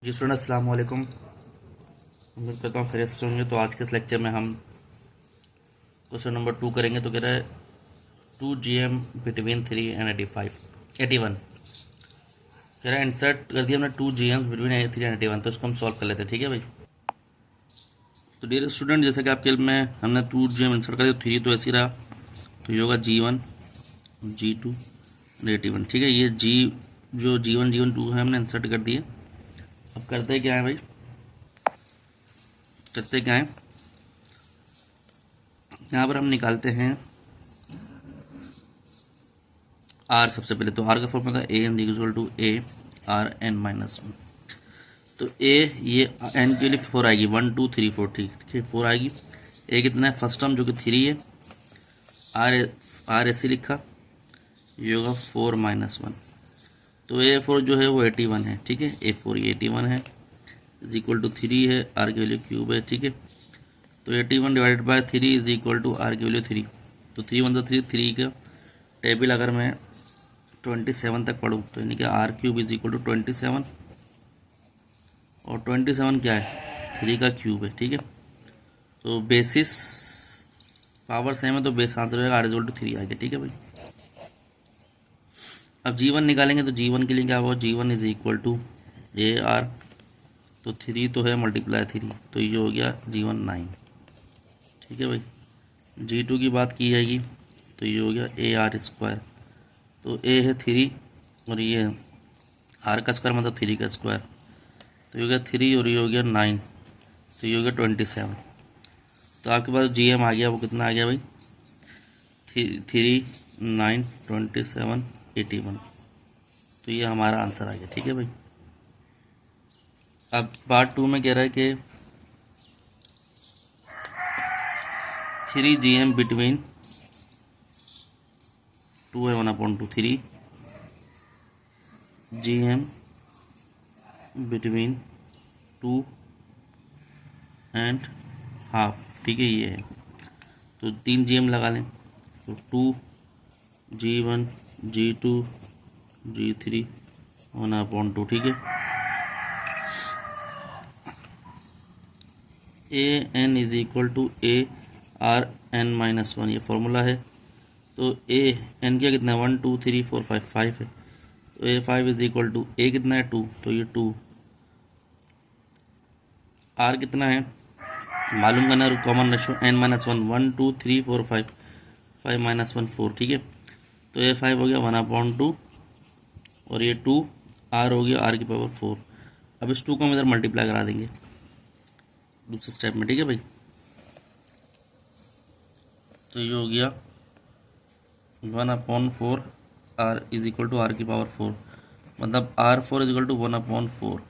जी student अस्सलाम वालेकुम। उम्मीद करता हूँ खैरियत से होंगे। तो आज के इस लेक्चर में हम क्वेश्चन नंबर 2 करेंगे। तो कह रहा है 2 GM बिटवीन 3 एंड 81 कह रहा है इंसर्ट कर दिया हमने 2 GM बिटवीन 3 एंड 81। तो इसको हम सॉल्व कर लेते हैं, ठीक है भाई। तो डियर स्टूडेंट, जैसे कि आपके में हमने 2 GM इंसर्ट कर दिया, 3 तो ऐसे ही रहा, तो ये होगा G1 G2 81, ठीक है। ये जो G1 G2 है हमने इंसर्ट कर दिए। अब करते क्या है भाई, करते क्या है, यहाँ पर हम निकालते हैं आर। सबसे पहले तो आर का फॉर्मूला था a n equal to A r n minus 1। तो ए ये एन के लिए 4 आएगी, 1 2 3 4, ठीक है 4 आएगी। ए कितना है, फर्स्ट टर्म जो कि 3 है। आर आर ऐसे लिखा, ये होगा 4 माइनस 1। तो ए 4 जो है वो 81 है, ठीक है। ए 4 ये 81 है, इज इक्वल टू 3 है, आर की वैल्यू क्यूब है, ठीक है। तो 81 divided by 3 is equal to R की वैल्यू 3। तो 3 1 3, 3 का टेबल अगर मैं 27 तक पढ़ूँ तो यानी कि R cube is equal to 27, और 27 क्या है, 3 का क्यूब है, ठीक है। तो बेसिस पावर सेम है, तो बेस आंसर होगा आर इक्वल टू 3 आ गया, ठीक है भाई। अब G1 निकालेंगे, तो G1 के लिए क्या होगा, G1 is equal to A R. तो 3 तो है मल्टीप्लाई 3, तो ये हो गया G1 9, ठीक है भाई। G2 की बात की जाएगी तो ये हो गया ए आर स्क्वायर। तो ए है 3 और ये आर का स्क्वायर मतलब 3 का स्क्वायर, तो ये हो गया 3 और ये हो गया 9, तो ये हो गया 27। तो आपके पास GM आ गया, वो कितना आ गया भाई, 3 9 27 81। तो ये हमारा आंसर आ गया, ठीक है भाई। अब पार्ट 2 में कह रहा है कि 3 GM बिटवीन 2 है 1/2, 3 GM बिटवीन 2 एंड हाफ, ठीक है ये है। तो 3 GM लगा लें, तो 2 G1 G2 G3 1/2, ठीक है। A n is equal to A r n minus 1, ये फॉर्मूला है। तो ए एन क्या कितना है, 1 2 3 4 5, 5 है। तो ए 5 इज इक्वल टू ए कितना है 2, तो ये 2। आर कितना है मालूम करना, common ratio n minus 1, 1 2 3 4 5, 5 minus 1 4, ठीक है। तो ए 5 हो गया 1/2 और ये 2 आर हो गया आर की पावर 4। अब इस 2 को हम इधर मल्टीप्लाई करा देंगे दूसरे स्टेप में, ठीक है भाई। तो ये हो गया 1/4 R is equal to R की पावर 4, मतलब R4 is equal to 1/4।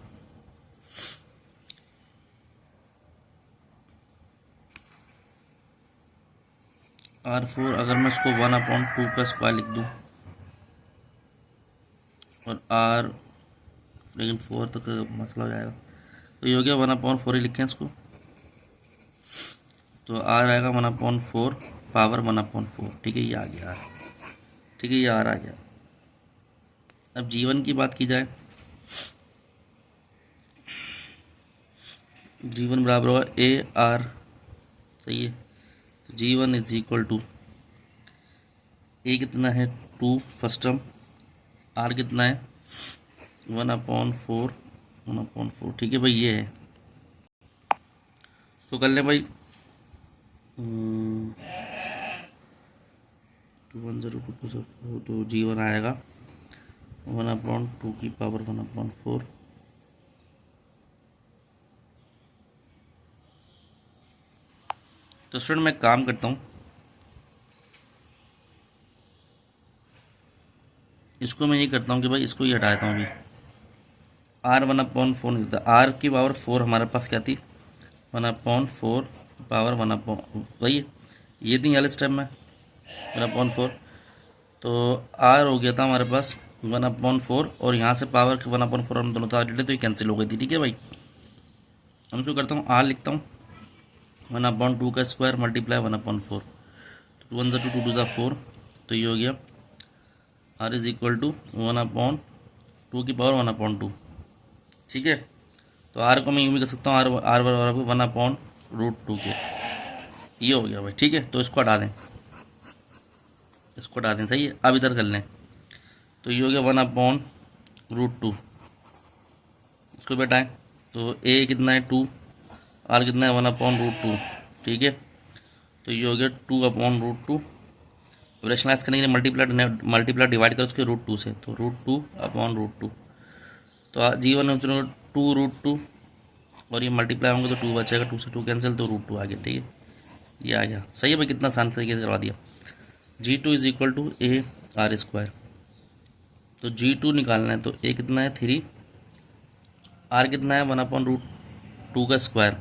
R4 अगर मैं इसको 1/2 का स्क्वायर लिख दूँ, और R लेकिन 4 तक मसला हो जाएगा, तो ये हो गया 1/4 ही लिखें इसको। तो R आएगा 1/4 पावर 1/4, ठीक है, ये आ गया R, ठीक है, ये R आ गया। अब G1 की बात की जाए, G1 बराबर होगा ए आर, सही है। तो G1 इज इक्वल टू ए कितना है 2 फर्स्ट टर्म, आर कितना है 1/4, ठीक है भाई, ये है। तो कर लें भाई, 2 1 0 2 तो G1 आएगा 1/2 की पावर 1/4। तो स्टूडेंट मैं काम करता हूँ, इसको मैं ये करता हूँ कि भाई इसको ये हटाता हूँ अभी। R 1/4 निकलता, आर की पावर 4 हमारे पास क्या थी, 1/4 पावर 1/4, वही है, ये थी वाले स्टेप में 1/4। तो R हो गया था हमारे पास 1/4, और यहाँ से पावर 1/4 हम दोनों था तो ये कैंसिल हो गई थी, ठीक है भाई। हम इसको करता हूँ, R लिखता हूँ 1/2 का स्क्वायर मल्टीप्लाई 1/4, तो 1 2 2 2 4, तो ये हो गया R इज इक्वल टू 1/2 की पावर 1/2, ठीक है। तो आर को मैं यूँ भी कर सकता हूँ, आर आर बराबर 1/√2 के। ये हो गया भाई, ठीक है। तो इसको हटा दें, इसको हटा दें, सही है। अब इधर कर लें, तो ये हो गया 1/√2। इसको भी हटाएँ, तो ए कितना है 2, आर कितना है 1/√2, ठीक है। तो ये हो गया 2/√2। रेशनलाइज करने के लिए मल्टीप्लाई डिवाइड करो उसके √2 से, तो √2/√2। तो G1 2√2 और ये मल्टीप्लाई होंगे तो 2 बचेगा, 2 से 2 कैंसिल, तो √2 आ गया, ठीक है। ये आ गया, सही है भाई। कितना आसान तरीके से करवा दिया। G2 = A/r²। तो G2 निकालना है, तो A कितना है 3, R कितना है 1/√2 का स्क्वायर,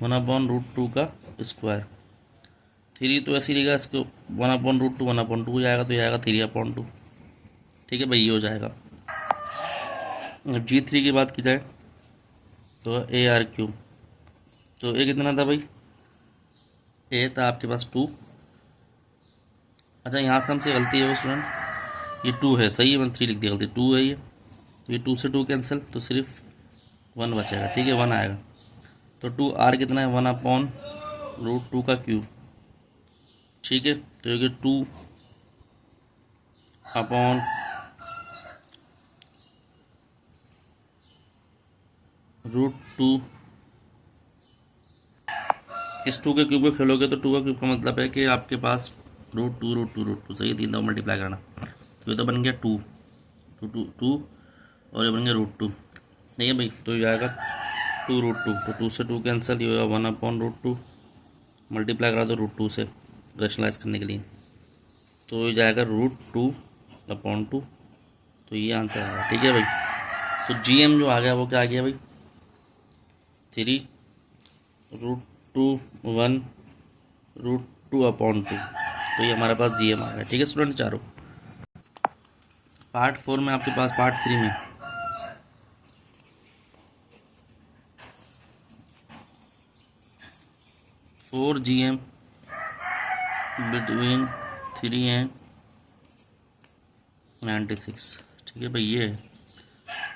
1/√2 का स्क्वायर। 3 तो ऐसे ही रहेगा, इसको 1/√2 1/2 हो जाएगा, तो ये आएगा 3/2, ठीक है भाई। ये हो जाएगा। अब G3 की बात की जाए तो AR3। तो ए कितना था भाई, ए था आपके पास 2। अच्छा, यहाँ से हमसे गलती है वो स्टूडेंट, ये 2 है, सही है, मैंने 3 लिख दिया, गलती 2 है ये। तो ये 2 से 2 कैंसिल, तो सिर्फ 1 बचेगा, ठीक है, 1 आएगा। तो 2R कितना है 1/√2 का क्यूब, ठीक है। तो ये 2/√2। इस 2 के क्यूब को खेलोगे तो 2 का क्यूब का मतलब है कि आपके पास √2 सही है, 3 दो मल्टीप्लाई करना। तो ये तो बन गया 2 2 2 और ये बन गया √2, नहीं है भाई। तो ये आएगा 2√2, तो 2 से 2 कैंसिल, ये होगा 1/√2 मल्टीप्लाई करा दो √2 से रैशनलाइज करने के लिए, तो ये जाएगा √2/2। तो ये आंसर आएगा, ठीक है भाई। तो GM जो आ गया वो क्या आ गया भाई, 3√2 तो ये हमारे पास GM आ गया, ठीक है स्टूडेंट। चारों पार्ट 4 में आपके पास पार्ट 3 में 4 GM बिटवीन 3 एंड 96, ठीक है भाई। ये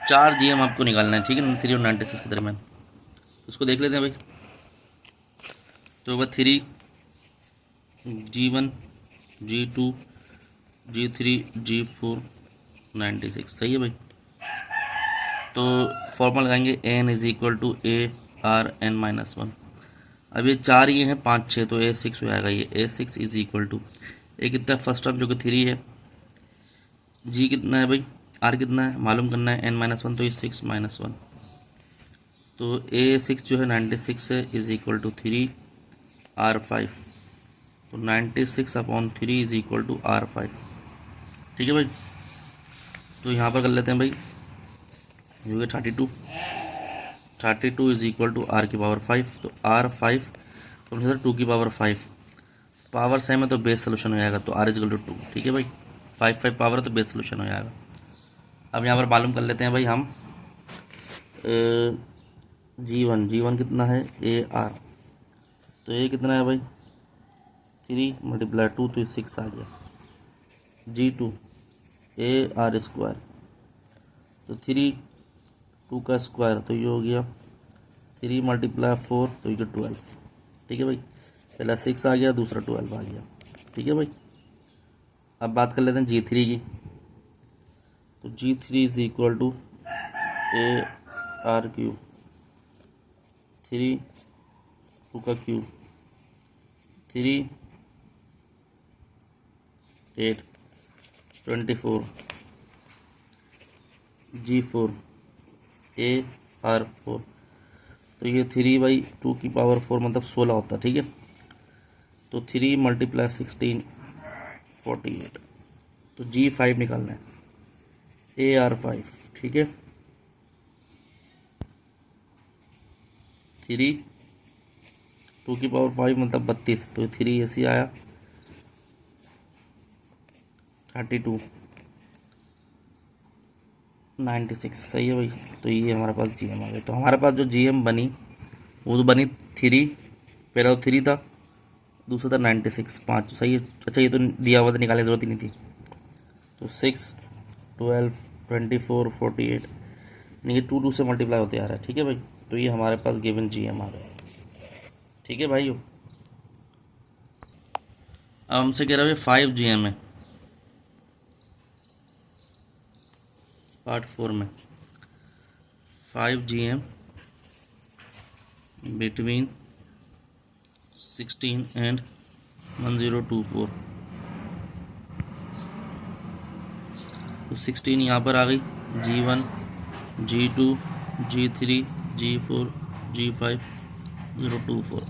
4 GM आपको निकालना है, ठीक है, 3 और 96 के दरमियान। उसको देख लेते हैं भाई। तो वह 3 G1 G2 G3 G4 96, सही है भाई। तो फॉर्मूला लगाएंगे n = ARn-1। अब ये 4 ये हैं 5 6, तो A6 हो जाएगा। ये A6 = ए कितना है फर्स्ट टर्म जो कि 3 है, G कितना है भाई, R कितना है मालूम करना है, n-1, तो ये 6 - 1। तो A6 जो है 96 है = 3R5, तो 96/3 = R5, ठीक है भाई। तो यहाँ पर कर लेते हैं भाई, जो है 32 = R⁵, तो R5 और 2⁵, पावर सेम है तो बेस सोल्यूशन हो जाएगा, तो R = 2, ठीक है भाई। 5 पावर है तो बेस सोल्यूशन हो जाएगा। अब यहाँ पर मालूम कर लेते हैं भाई हम G1 कितना है AR, तो ये कितना है भाई 3 × 2, तो 6 आ गया। G2 AR², तो 3 2 का स्क्वायर, तो ये हो गया 3 × 4, तो ये 12, ठीक है भाई। पहला 6 आ गया, दूसरा 12 आ गया, ठीक है भाई। अब बात कर लेते हैं G3 की। तो G3 = AR3, 3 2 का क्यूब, 3 8 24, G4 AR4, तो ये 3/2⁴ मतलब 16 होता है, ठीक है। तो 3 × 16 48, तो G5 निकालना है AR5, ठीक है। 3 2⁵ मतलब 32, तो 3 ऐसे आया 32 96, सही है भाई। तो ये हमारे पास GM आ गया। तो हमारे पास जो GM बनी वो तो बनी 3, पहला तो 3 था, दूसरा था 96 5, सही है। अच्छा, ये तो दिया हुआ था, निकालने की जरूरत ही नहीं थी। तो 6 12 24 48 यानी कि 2 से मल्टीप्लाई होते आ रहा है। ठीक है भाई, तो ये हमारे पास गिवन GM आ गया। ठीक है भाइयों, अब हमसे कह रहा है 5 GM है पार्ट 4 में। 5 GM बिटवीन 16 एंड 1024। तो 16 यहाँ पर आ गई, G1 G2 G3 G4 G5 024।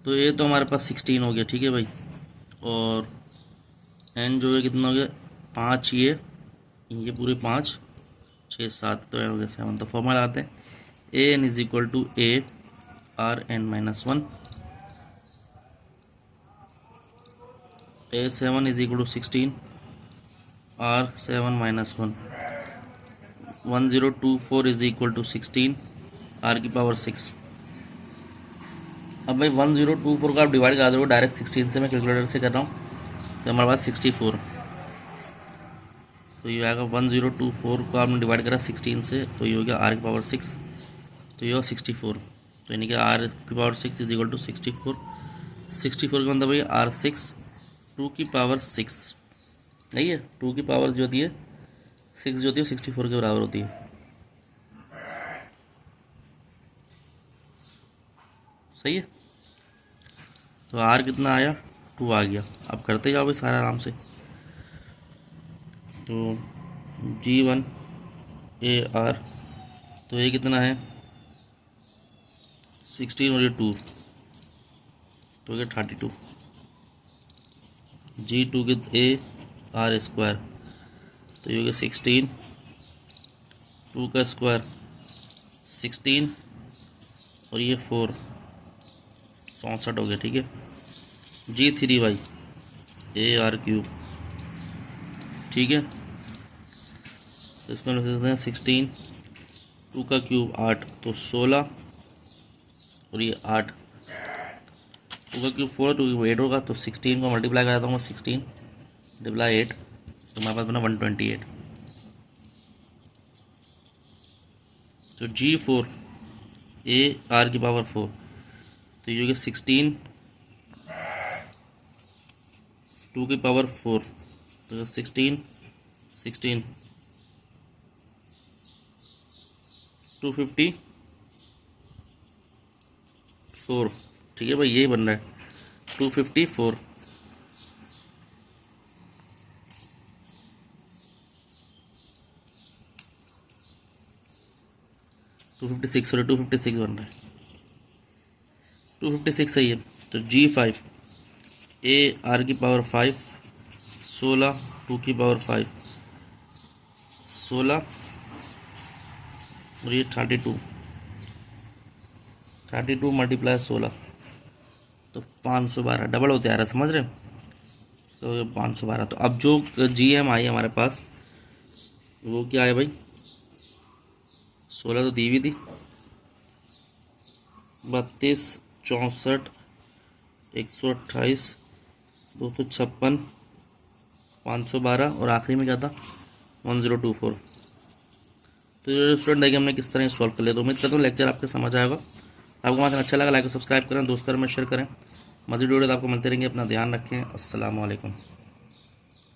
तो ये तो हमारे पास 16 हो गया। ठीक है भाई, और n जो है कितना हो गया 5, ये पूरे 5 6 7, तो हो गया 7। तो फॉर्मूला आते हैं AN is equal to ARN-1, A7 is equal to 16 R7-1, 1024 is equal to 16 R की पावर 6। अब भाई 1024 का आप डिवाइड कर दो डायरेक्ट 16 से, मैं कैलकुलेटर से कर रहा हूँ, तो हमारे पास 64। तो ये आएगा 1024 को आपने डिवाइड करा 16 से, तो ये हो गया R की पावर 6, तो ये हो 64। तो यानी कि R की पावर 6 इज इक्वल टू 64। 64 का मतलब भाई R6 2 की पावर 6, नहीं है 2 की पावर जो होती है 6 जो होती है 64 के बराबर होती है। सही है, तो R कितना आया 2 आ गया। अब करते जाओ भाई सारा आराम से। तो G1 AR, तो ये कितना है 16 और ये 2, तो ये 32। G2 के AR स्क्वायर, तो ये हो गया 16, 2 का स्क्वायर 16 और ये 4, 64 हो गया। ठीक है, G3 AR क्यूब। ठीक है, तो इसमें लिख सकते हैं 16, 2 का क्यूब 8, तो 16 और ये 8, 2 का क्यूब 4, 2 का क्यूब 8 होगा। तो 16 को मल्टीप्लाई कराता हूँ मैं, 16 मल्टीप्लाई 8, तो हमारे पास बना 128। तो G4 AR की पावर 4, तो ये हो गया 16 2 की पावर 4, तो 16 254। ठीक है भाई, यही बन रहा है 254। टू 256 बन रहा है, 256 सही है। तो G5 AR की पावर 5, 16 2 की पावर 5, 16 और ये 32 मल्टीप्लाई 16, तो 512 डबल होते आ रहा है, समझ रहे हो। तो ये 512। तो अब जो GM आई हमारे पास वो क्या है भाई, 16 तो दी हुई थी, 32 64 128 256 512 और आखिरी में क्या था 1024। तो ये स्टूडेंट देखिए हमने किस तरह सॉल्व कर लिया। तो उम्मीद करता हूँ लेक्चर आपको समझ आएगा। आपको हमारा अच्छा लगा लाइक और सब्सक्राइब करें, दोस्तों में शेयर करें। मज़ीद वीडियो आपको मिलते रहेंगे। अपना ध्यान रखें। अस्सलाम वालेकुम।